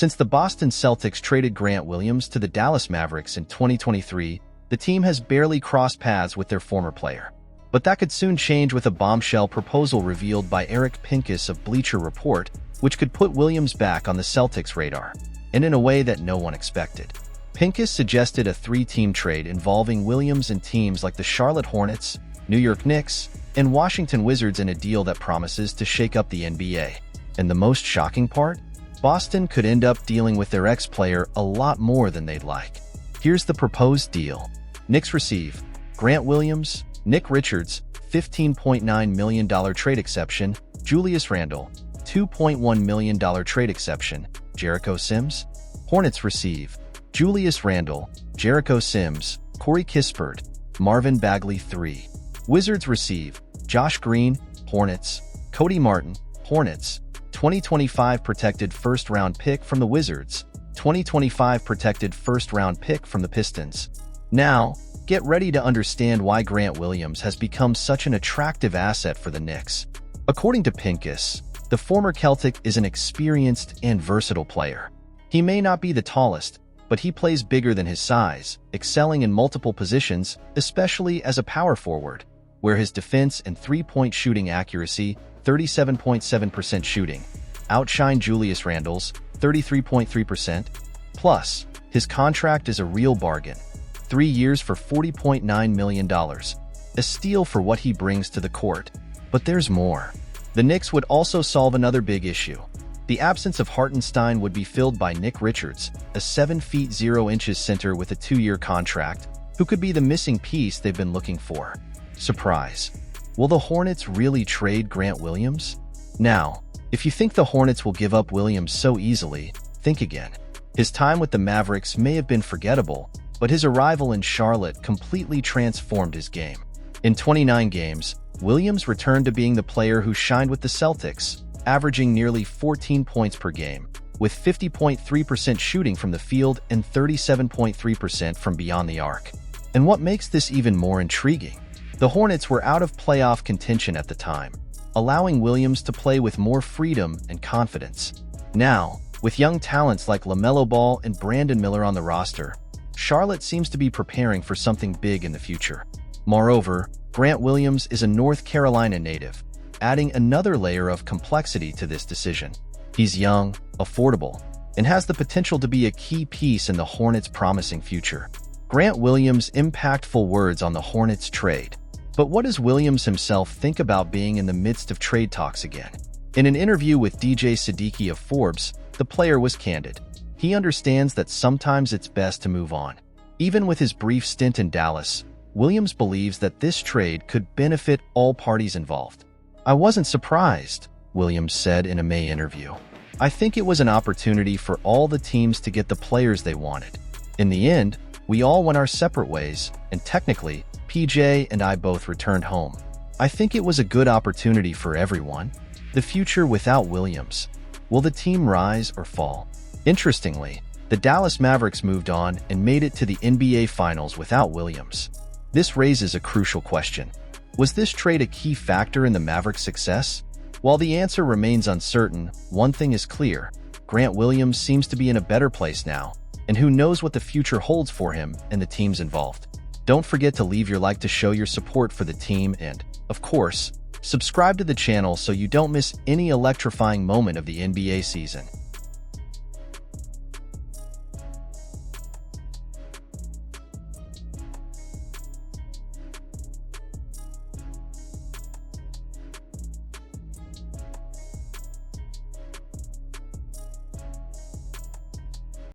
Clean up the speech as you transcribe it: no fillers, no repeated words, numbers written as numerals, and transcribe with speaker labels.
Speaker 1: Since the Boston Celtics traded Grant Williams to the Dallas Mavericks in 2023, the team has barely crossed paths with their former player. But that could soon change with a bombshell proposal revealed by Pincus of Bleacher Report, which could put Williams back on the Celtics' radar, and in a way that no one expected. Pincus suggested a three-team trade involving Williams and teams like the Charlotte Hornets, New York Knicks, and Washington Wizards in a deal that promises to shake up the NBA. And the most shocking part? Boston could end up dealing with their ex-player a lot more than they'd like. Here's the proposed deal. Knicks receive Grant Williams, Nick Richards, $15.9 million trade exception, Julius Randle, $2.1 million trade exception, Jericho Sims. Hornets receive Julius Randle, Jericho Sims, Corey Kispert, Marvin Bagley III. Wizards receive Josh Green, Hornets, Cody Martin, Hornets, 2025 protected first-round pick from the Wizards, 2025 protected first-round pick from the Pistons. Now, get ready to understand why Grant Williams has become such an attractive asset for the Knicks. According to Pincus, the former Celtic is an experienced and versatile player. He may not be the tallest, but he plays bigger than his size, excelling in multiple positions, especially as a power forward, where his defense and three-point shooting accuracy, 37.7% shooting, outshine Julius Randle's, 33.3%. Plus, his contract is a real bargain. 3 years for $40.9 million. A steal for what he brings to the court. But there's more. The Knicks would also solve another big issue. The absence of Hartenstein would be filled by Nick Richards, a 7 feet 0 inches center with a 2-year contract, who could be the missing piece they've been looking for. Surprise. Will the Hornets really trade Grant Williams? Now, if you think the Hornets will give up Williams so easily, think again. His time with the Mavericks may have been forgettable, but his arrival in Charlotte completely transformed his game. In 29 games, Williams returned to being the player who shined with the Celtics, averaging nearly 14 points per game, with 50.3% shooting from the field and 37.3% from beyond the arc. And what makes this even more intriguing? The Hornets were out of playoff contention at the time, allowing Williams to play with more freedom and confidence. Now, with young talents like LaMelo Ball and Brandon Miller on the roster, Charlotte seems to be preparing for something big in the future. Moreover, Grant Williams is a North Carolina native, adding another layer of complexity to this decision. He's young, affordable, and has the potential to be a key piece in the Hornets' promising future. Grant Williams' impactful words on the Hornets trade. But what does Williams himself think about being in the midst of trade talks again? In an interview with DJ Siddiqui of Forbes, the player was candid. He understands that sometimes it's best to move on. Even with his brief stint in Dallas, Williams believes that this trade could benefit all parties involved. "I wasn't surprised," Williams said in a May interview. "I think it was an opportunity for all the teams to get the players they wanted. In the end, we all went our separate ways, and technically, PJ and I both returned home. I think it was a good opportunity for everyone." The future without Williams. Will the team rise or fall? Interestingly, the Dallas Mavericks moved on and made it to the NBA Finals without Williams. This raises a crucial question. Was this trade a key factor in the Mavericks' success? While the answer remains uncertain, one thing is clear. Grant Williams seems to be in a better place now, and who knows what the future holds for him and the teams involved. Don't forget to leave your like to show your support for the team and, of course, subscribe to the channel so you don't miss any electrifying moment of the NBA season.